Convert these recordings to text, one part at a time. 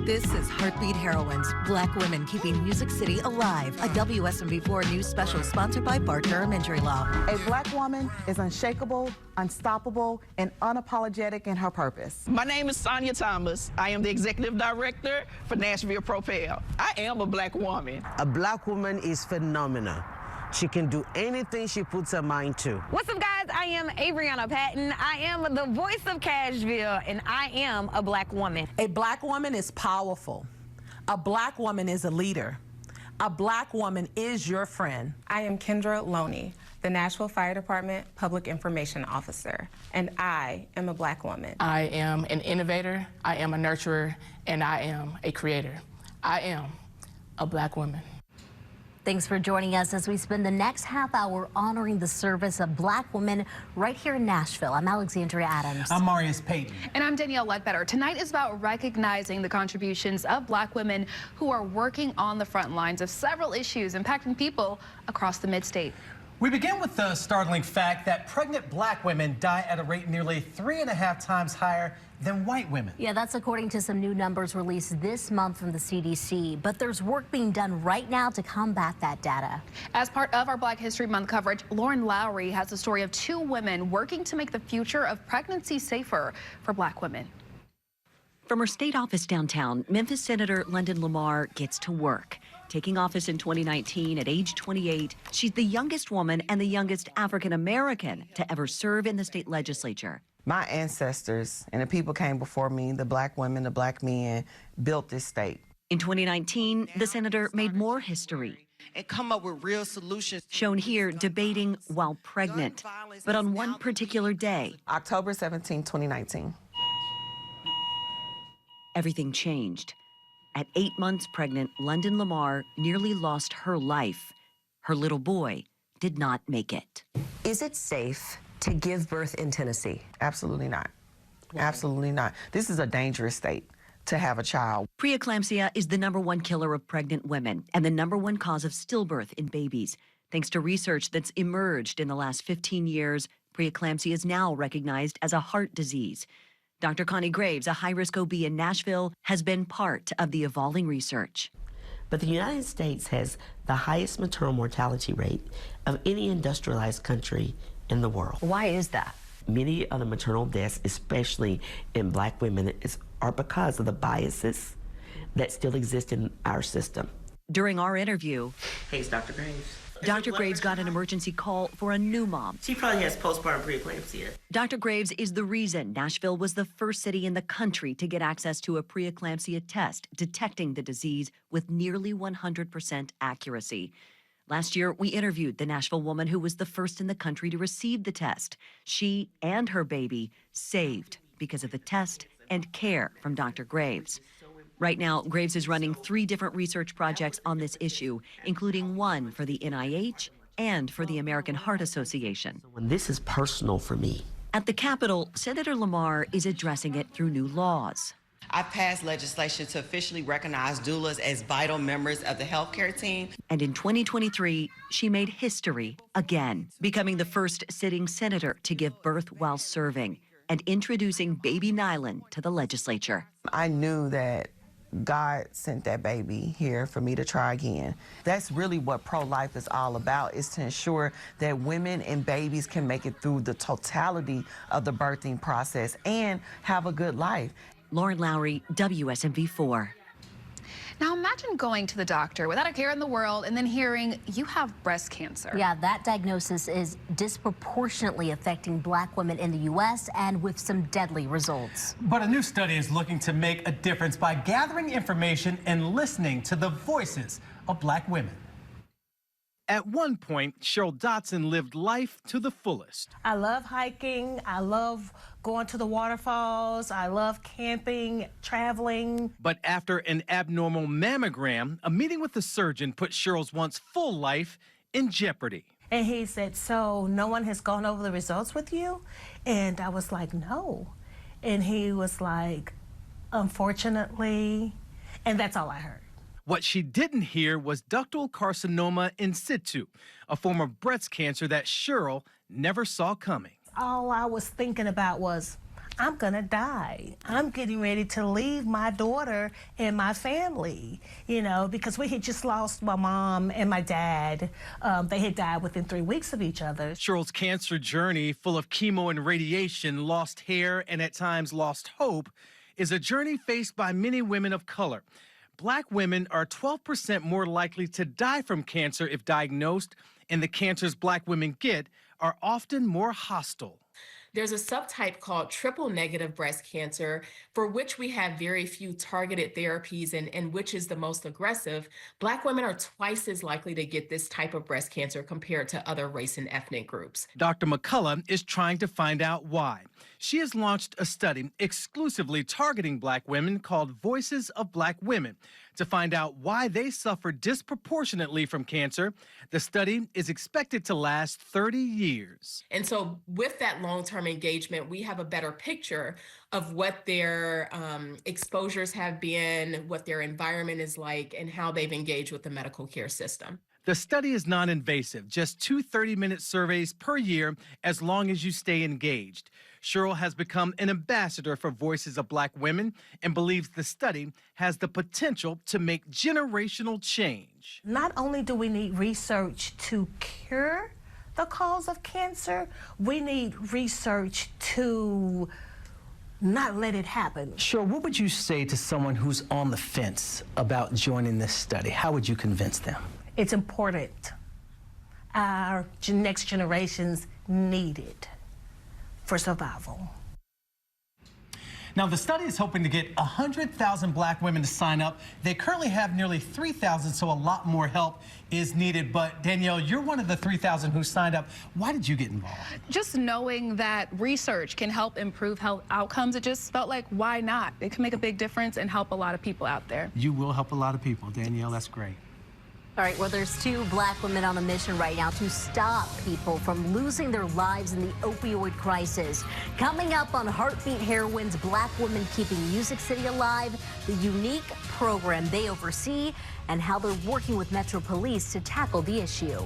This is Heartbeat Heroines, Black women keeping Music City alive. A WSMV4 news special sponsored by Bart Durham Injury Law. A Black woman is unshakable, unstoppable, and unapologetic in her purpose. My name is Sonia Thomas. I am the Executive Director for Nashville Propel. I am a Black woman. A Black woman is phenomenal. She can do anything she puts her mind to. What's up, guys? I am Adriana Patton. I am the voice of Cashville, and I am a Black woman. A Black woman is powerful. A Black woman is a leader. A Black woman is your friend. I am Kendra Loney, the Nashville Fire Department Public Information Officer, and I am a Black woman. I am an innovator, I am a nurturer, and I am a creator. I am a Black woman. Thanks for joining us as we spend the next half hour honoring the service of Black women right here in Nashville. I'm Alexandria Adams. I'm Marius Payton. And I'm Danielle Ledbetter. Tonight is about recognizing the contributions of Black women who are working on the front lines of several issues impacting people across the mid-state. We begin with the startling fact that pregnant Black women die at a rate nearly 3.5 times higher than white women. Yeah, that's according to some new numbers released this month from the CDC. But there's work being done right now to combat that data. As part of our Black History Month coverage, Lauren Lowry has the story of 2 women working to make the future of pregnancy safer for Black women. From her state office downtown, Memphis Senator London Lamar gets to work. Taking office in 2019 at age 28, she's the youngest woman and the youngest African-American to ever serve in the state legislature. My ancestors and the people came before me, the Black women, the Black men, built this state. In 2019, the senator made more history. And come up with real solutions. Shown here debating while pregnant, but on one particular day. October 17, 2019. Everything changed. At 8 months pregnant, London Lamar nearly lost her life. Her little boy did not make it. Is it safe to give birth in Tennessee? Absolutely not. Absolutely not. This is a dangerous state to have a child. Preeclampsia is the #1 killer of pregnant women and the #1 cause of stillbirth in babies. Thanks to research that's emerged in the last 15 years, preeclampsia is now recognized as a heart disease. Dr. Connie Graves, a high-risk OB in Nashville, has been part of the evolving research. But the United States has the highest maternal mortality rate of any industrialized country in the world. Why is that? Many of the maternal deaths, especially in Black women, are because of the biases that still exist in our system. During our interview, hey, it's Dr. Graves. Dr. Graves got an emergency call for a new mom. She probably has postpartum preeclampsia. Dr. Graves is the reason Nashville was the first city in the country to get access to a preeclampsia test, detecting the disease with nearly 100% accuracy. Last year, we interviewed the Nashville woman who was the first in the country to receive the test. She and her baby saved because of the test and care from Dr. Graves. Right now, Graves is running 3 different research projects on this issue, including one for the NIH and for the American Heart Association. This is personal for me. At the Capitol, Senator Lamar is addressing it through new laws. I passed legislation to officially recognize doulas as vital members of the healthcare team. And in 2023, she made history again, becoming the first sitting senator to give birth while serving and introducing baby Nylan to the legislature. I knew that God sent that baby here for me to try again. That's really what pro-life is all about, is to ensure that women and babies can make it through the totality of the birthing process and have a good life. Lauren Lowry, WSMV4. Now imagine going to the doctor without a care in the world and then hearing you have breast cancer. Yeah, that diagnosis is disproportionately affecting Black women in the U.S. and with some deadly results. But a new study is looking to make a difference by gathering information and listening to the voices of Black women. At one point, Cheryl Dotson lived life to the fullest. I love hiking. I love going to the waterfalls. I love camping, traveling. But after an abnormal mammogram, a meeting with the surgeon put Cheryl's once full life in jeopardy. And he said, so no one has gone over the results with you? And I was like, no. And he was like, unfortunately, and that's all I heard. What she didn't hear was ductal carcinoma in situ, a form of breast cancer that Cheryl never saw coming. All I was thinking about was, I'm gonna die. I'm getting ready to leave my daughter and my family, you know, because we had just lost my mom and my dad. They had died within 3 weeks of each other. Cheryl's cancer journey, full of chemo and radiation, lost hair, and at times lost hope, is a journey faced by many women of color. Black women are 12% more likely to die from cancer if diagnosed, and the cancers Black women get are often more hostile. There's a subtype called triple negative breast cancer, for which we have very few targeted therapies and which is the most aggressive. Black women are twice as likely to get this type of breast cancer compared to other race and ethnic groups. Dr. McCullough is trying to find out why. She has launched a study exclusively targeting Black women called Voices of Black Women to find out why they suffer disproportionately from cancer. The study is expected to last 30 years. And so with that long-term engagement, we have a better picture of what their exposures have been, what their environment is like, and how they've engaged with the medical care system. The study is non-invasive, just 2 30-minute surveys per year as long as you stay engaged. Cheryl has become an ambassador for Voices of Black Women and believes the study has the potential to make generational change. Not only do we need research to cure the cause of cancer, we need research to not let it happen. Cheryl, what would you say to someone who's on the fence about joining this study? How would you convince them? It's important. Our next generations need it for survival. Now, the study is hoping to get 100,000 Black women to sign up. They currently have nearly 3,000, so a lot more help is needed. But Danielle, you're one of the 3,000 who signed up. Why did you get involved? Just knowing that research can help improve health outcomes, it just felt like, why not? It can make a big difference and help a lot of people out there. You will help a lot of people, Danielle. That's great. All right, well, there's 2 Black women on a mission right now to stop people from losing their lives in the opioid crisis. Coming up on Heartbeat Heroines, Black Women Keeping Music City Alive, the unique program they oversee, and how they're working with Metro Police to tackle the issue.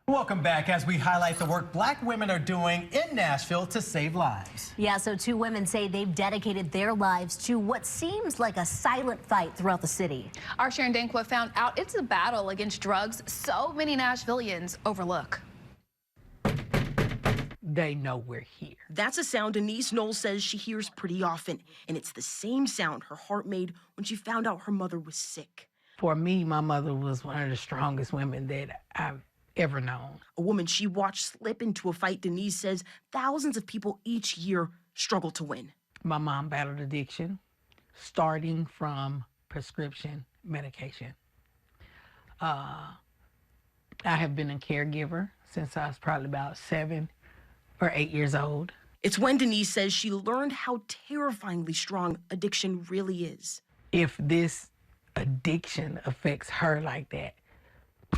Welcome back as we highlight the work Black women are doing in Nashville to save lives. Yeah, so 2 women say they've dedicated their lives to what seems like a silent fight throughout the city. Our Sharon Danqua found out it's a battle against drugs so many Nashvillians overlook. They know we're here. That's a sound Denise Knowles says she hears pretty often, and it's the same sound her heart made when she found out her mother was sick. For me, my mother was one of the strongest women that I've ever known. A woman she watched slip into a fight Denise says thousands of people each year struggle to win. My mom battled addiction, starting from prescription medication. I have been a caregiver since I was probably about 7 or 8 years old. It's when Denise says she learned how terrifyingly strong addiction really is. If this addiction affects her like that,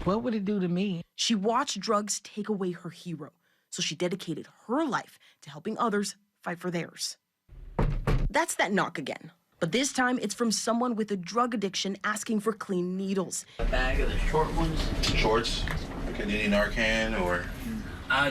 what would it do to me? She watched drugs take away her hero, so she dedicated her life to helping others fight for theirs. That's that knock again. But this time, it's from someone with a drug addiction asking for clean needles. A bag of the short ones. Shorts? Okay, do you need Narcan or?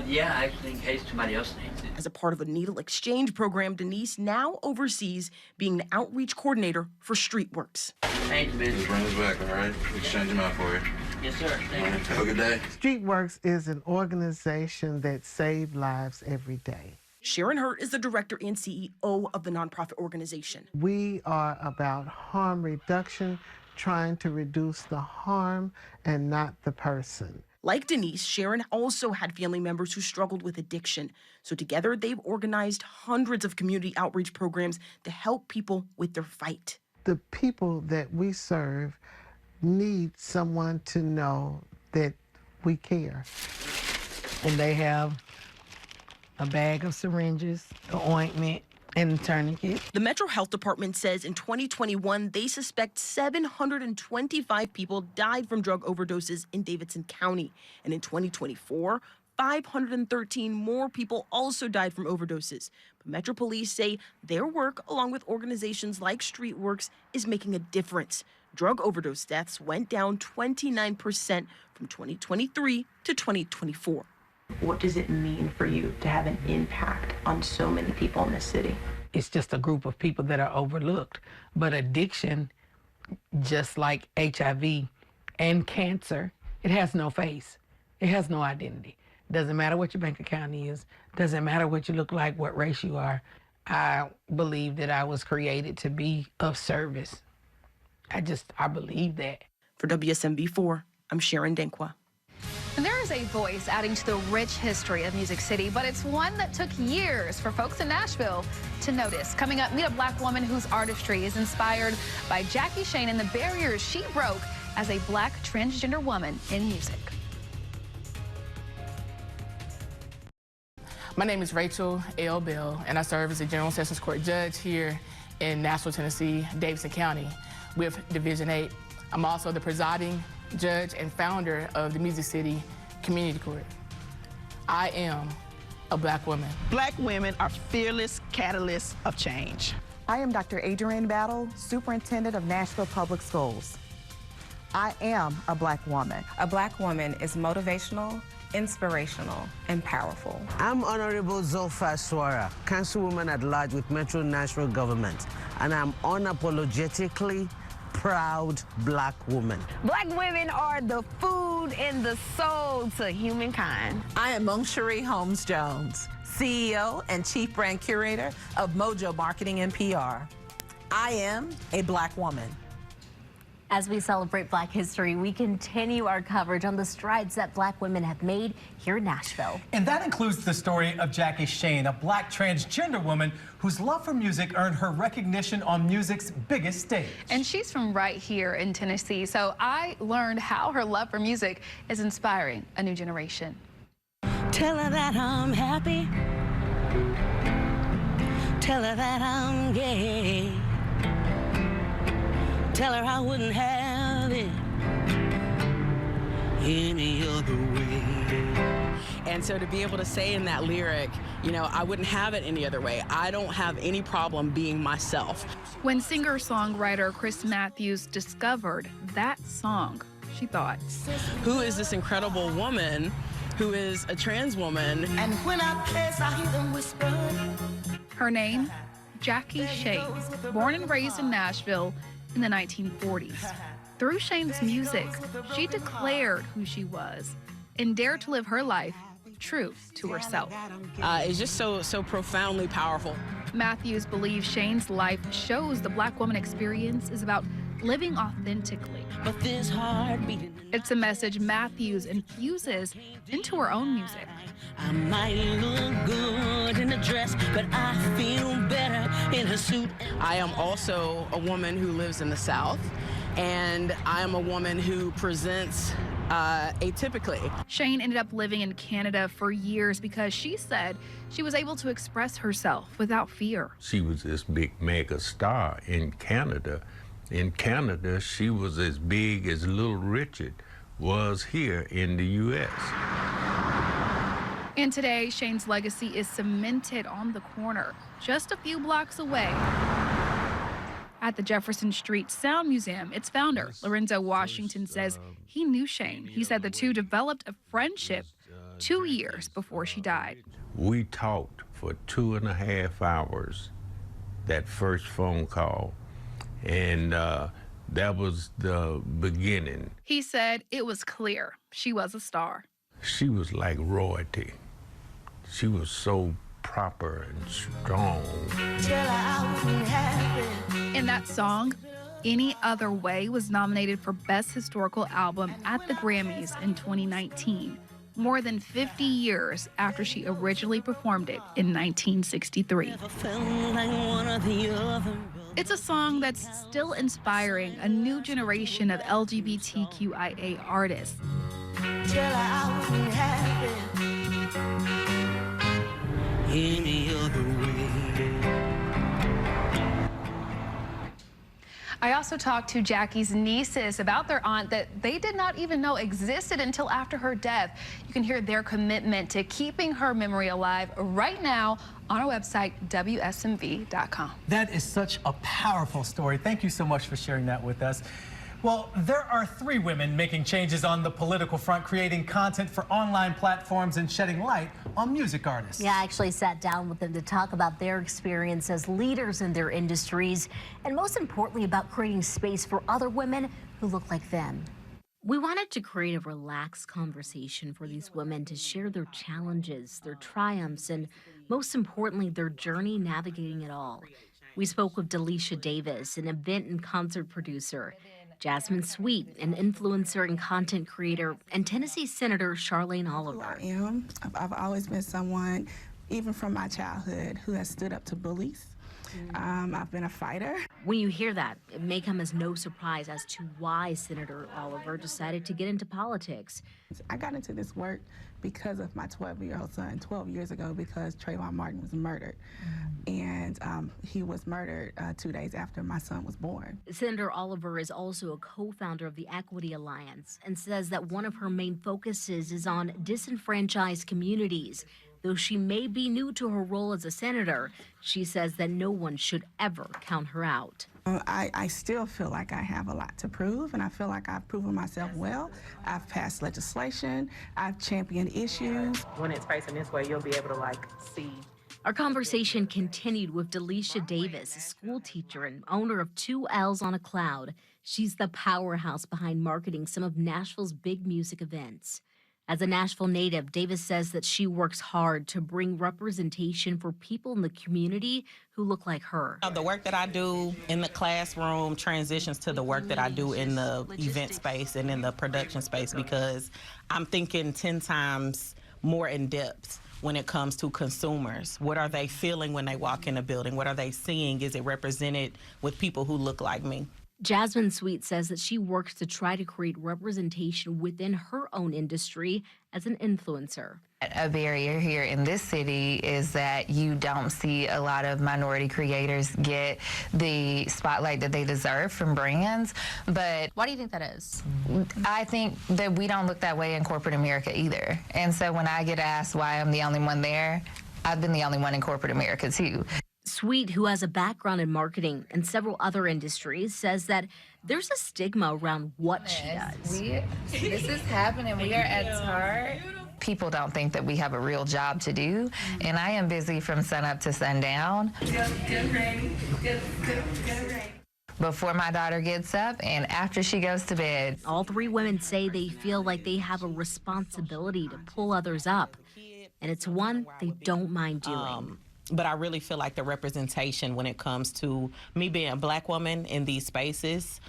Yeah, actually, in case somebody else needs it. As a part of a needle exchange program, Denise now oversees being the outreach coordinator for Streetworks. Thank you, man. Just bring this back, all right? Exchange them out for you. Yes, sir. Thank you. Have a good day. Streetworks is an organization that saves lives every day. Sharon Hurt is the director and CEO of the nonprofit organization. We are about harm reduction, trying to reduce the harm and not the person. Like Denise, Sharon also had family members who struggled with addiction. So together, they've organized hundreds of community outreach programs to help people with their fight. The people that we serve need someone to know that we care. And they have a bag of syringes, the ointment, and the tourniquet. The Metro Health Department says in 2021, they suspect 725 people died from drug overdoses in Davidson County. And in 2024, 513 more people also died from overdoses. But Metro Police say their work, along with organizations like Streetworks, is making a difference. Drug overdose deaths went down 29% from 2023 to 2024. What does it mean for you to have an impact on so many people in this city? It's just a group of people that are overlooked. But addiction, just like HIV and cancer, it has no face. It has no identity. Doesn't matter what your bank account is. Doesn't matter what you look like, what race you are. I believe that I was created to be of service. I believe that. For WSMV4, I'm Sharon Denkwa. And there is a voice adding to the rich history of Music City, but it's one that took years for folks in Nashville to notice. Coming up, meet a Black woman whose artistry is inspired by Jackie Shane and the barriers she broke as a Black transgender woman in music. My name is Rachel L. Bell, and I serve as a General Sessions Court judge here in Nashville, Tennessee, Davidson County with Division 8. I'm also the presiding judge and founder of the Music City Community Court. I am a Black woman. Black women are fearless catalysts of change. I am Dr. Adrienne Battle, Superintendent of Nashville Public Schools. I am a Black woman. A Black woman is motivational, inspirational, and powerful. I'm Honorable Zulfa Swara, Councilwoman at Large with Metro Nashville Government, and I'm unapologetically proud Black woman. Black women are the food and the soul to humankind. I am Moncherie Holmes Jones, CEO and Chief Brand Curator of Mojo Marketing and PR. I am a Black woman. As we celebrate Black history, we continue our coverage on the strides that Black women have made here in Nashville. And that includes the story of Jackie Shane, a Black transgender woman whose love for music earned her recognition on music's biggest stage. And she's from right here in Tennessee, so I learned how her love for music is inspiring a new generation. Tell her that I'm happy. Tell her that I'm gay. Tell her I wouldn't have it any other way. And so to be able to say in that lyric, you know, I wouldn't have it any other way. I don't have any problem being myself. When singer-songwriter Chris Matthews discovered that song, she thought, who is this incredible woman who is a trans woman? And when I place, I hear them whisper. Her name, Jackie Shane, born and raised in Nashville in the 1940s. Through Shane's music, she declared who she was and dared to live her life true to herself. It's just so profoundly powerful. Matthews believes Shane's life shows the Black woman experience is about living authentically. But this heart beating. It's a message Matthews infuses into her own music. I might look good in a dress, but I feel better in a suit. I am also a woman who lives in the South, and I am a woman who presents atypically. Shane ended up living in Canada for years because she said she was able to express herself without fear. She was this big mega star in Canada. In Canada, she was as big as Little Richard was here in the U.S. And today, Shane's legacy is cemented on the corner, just a few blocks away. At the Jefferson Street Sound Museum, its founder, Lorenzo Washington, says he knew Shane. He said the two developed a friendship 2 years before she died. We talked for 2.5 hours, that first phone call, and that was the beginning. He said it was clear she was a star. She was like royalty. She was so proper and strong. In that song, Any Other Way was nominated for Best Historical Album at the Grammys in 2019, more than 50 years after she originally performed it in 1963. It's a song that's still inspiring a new generation of LGBTQIA artists. Any other way. I also talked to Jackie's nieces about their aunt that they did not even know existed until after her death. You can hear their commitment to keeping her memory alive right now on our website, WSMV.com. That is such a powerful story. Thank you so much for sharing that with us. Well, there are 3 women making changes on the political front, creating content for online platforms and shedding light on music artists. Yeah, I actually sat down with them to talk about their experience as leaders in their industries, and most importantly, about creating space for other women who look like them. We wanted to create a relaxed conversation for these women to share their challenges, their triumphs, and most importantly, their journey navigating it all. We spoke with Delisha Davis, an event and concert producer, Jasmine Sweet, an influencer and content creator, and Tennessee Senator Charlene Oliver. I've always been someone, even from my childhood, who has stood up to bullies. I've been a fighter. When you hear that, it may come as no surprise as to why Senator Oliver decided to get into politics. I got into this work because of my 12-year-old son 12 years ago, because Trayvon Martin was murdered. And he was murdered 2 days after my son was born. Senator Oliver is also a co-founder of the Equity Alliance and says that one of her main focuses is on disenfranchised communities. Though she may be new to her role as a senator, she says that no one should ever count her out. I still feel like I have a lot to prove, and I feel like I've proven myself well. I've passed legislation, I've championed issues. When it's facing this way, you'll be able to see. Our conversation continued with Delisha Davis, a school teacher and owner of 2 L's on a Cloud. She's the powerhouse behind marketing some of Nashville's big music events. As a Nashville native, Davis says that she works hard to bring representation for people in the community who look like her. The work that I do in the classroom transitions to the work that I do in the event space and in the production space, because I'm thinking 10 times more in depth when it comes to consumers. What are they feeling when they walk in a building? What are they seeing? Is it represented with people who look like me? Jasmine Sweet says that she works to try to create representation within her own industry as an influencer. A barrier here in this city is that you don't see a lot of minority creators get the spotlight that they deserve from brands. But why do you think that is? I think that we don't look that way in corporate America either. And so when I get asked why I'm the only one there, I've been the only one in corporate America too. Sweet, who has a background in marketing and several other industries, says that there's a stigma around what she does. This is happening. We are at Tart. People don't think that we have a real job to do, and I am busy from sunup to sundown. Before my daughter gets up and after she goes to bed. All 3 women say they feel like they have a responsibility to pull others up, and it's one they don't mind doing. But I really feel like the representation when it comes to me being a Black woman in these spaces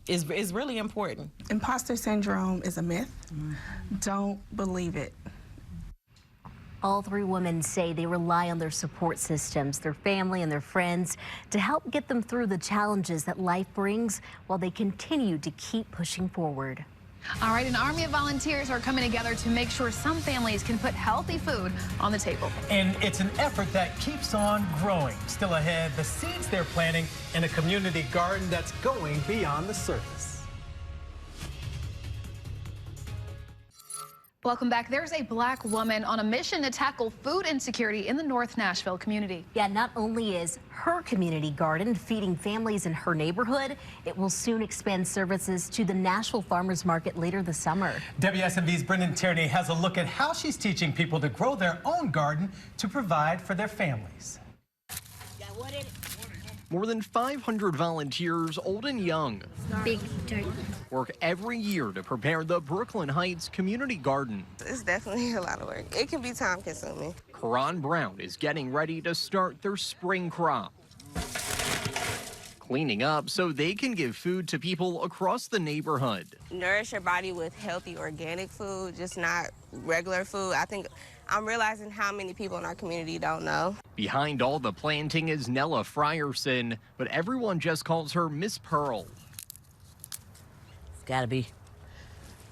is really important. Imposter syndrome is a myth. Don't believe it. All 3 women say they rely on their support systems, their family and their friends, to help get them through the challenges that life brings while they continue to keep pushing forward. All right, an army of volunteers are coming together to make sure some families can put healthy food on the table. And it's an effort that keeps on growing. Still ahead, the seeds they're planting in a community garden that's going beyond the surface. Welcome back. There's a Black woman on a mission to tackle food insecurity in the North Nashville community. Yeah, not only is her community garden feeding families in her neighborhood, it will soon expand services to the Nashville Farmers Market later this summer. WSMV's Brendan Tierney has a look at how she's teaching people to grow their own garden to provide for their families. More than 500 volunteers, old and young, Big turkey. work every year to prepare the Brooklyn Heights Community Garden. It's definitely a lot of work. It can be time consuming. Karan Brown is getting ready to start their spring crop. Cleaning up so they can give food to people across the neighborhood. Nourish your body with healthy organic food, just not regular food. I think I'm realizing how many people in our community don't know. Behind all the planting is Nella Frierson, but everyone just calls her Miss Pearl. It's gotta be.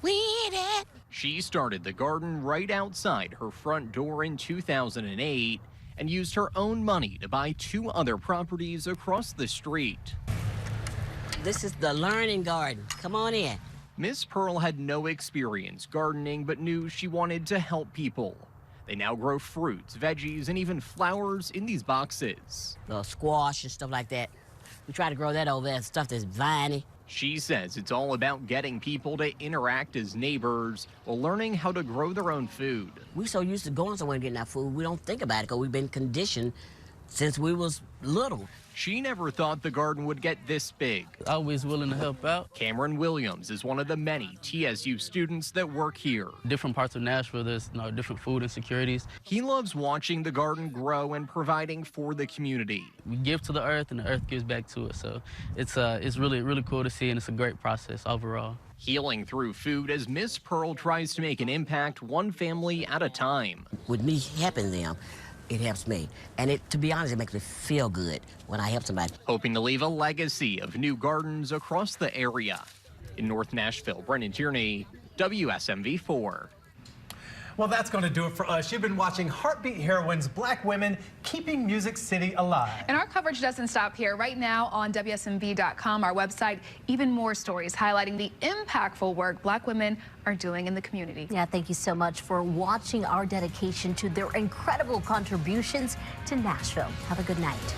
We eat it. She started the garden right outside her front door in 2008 and used her own money to buy 2 other properties across the street. This is the learning garden. Come on in. Miss Pearl had no experience gardening, but knew she wanted to help people. They now grow fruits, veggies, and even flowers in these boxes. The squash and stuff like that. We try to grow that over there, stuff that's viney. She says it's all about getting people to interact as neighbors while learning how to grow their own food. We so used to going somewhere and getting our food, we don't think about it because we've been conditioned since we was little. She never thought the garden would get this big. Always willing to help out. Cameron Williams is one of the many TSU students that work here. Different parts of Nashville, there's different food insecurities. He loves watching the garden grow and providing for the community. We give to the earth and the earth gives back to us. So it's really, really cool to see, and it's a great process overall. Healing through food as Miss Pearl tries to make an impact one family at a time. With me helping them, it helps me. And to be honest, it makes me feel good when I help somebody. Hoping to leave a legacy of new gardens across the area. In North Nashville, Brendan Tierney, WSMV4. Well, that's going to do it for us. You've been watching Heartbeat Heroines, Black Women Keeping Music City Alive. And our coverage doesn't stop here. Right now on WSMV.com, our website, even more stories highlighting the impactful work Black women are doing in the community. Yeah, thank you so much for watching our dedication to their incredible contributions to Nashville. Have a good night.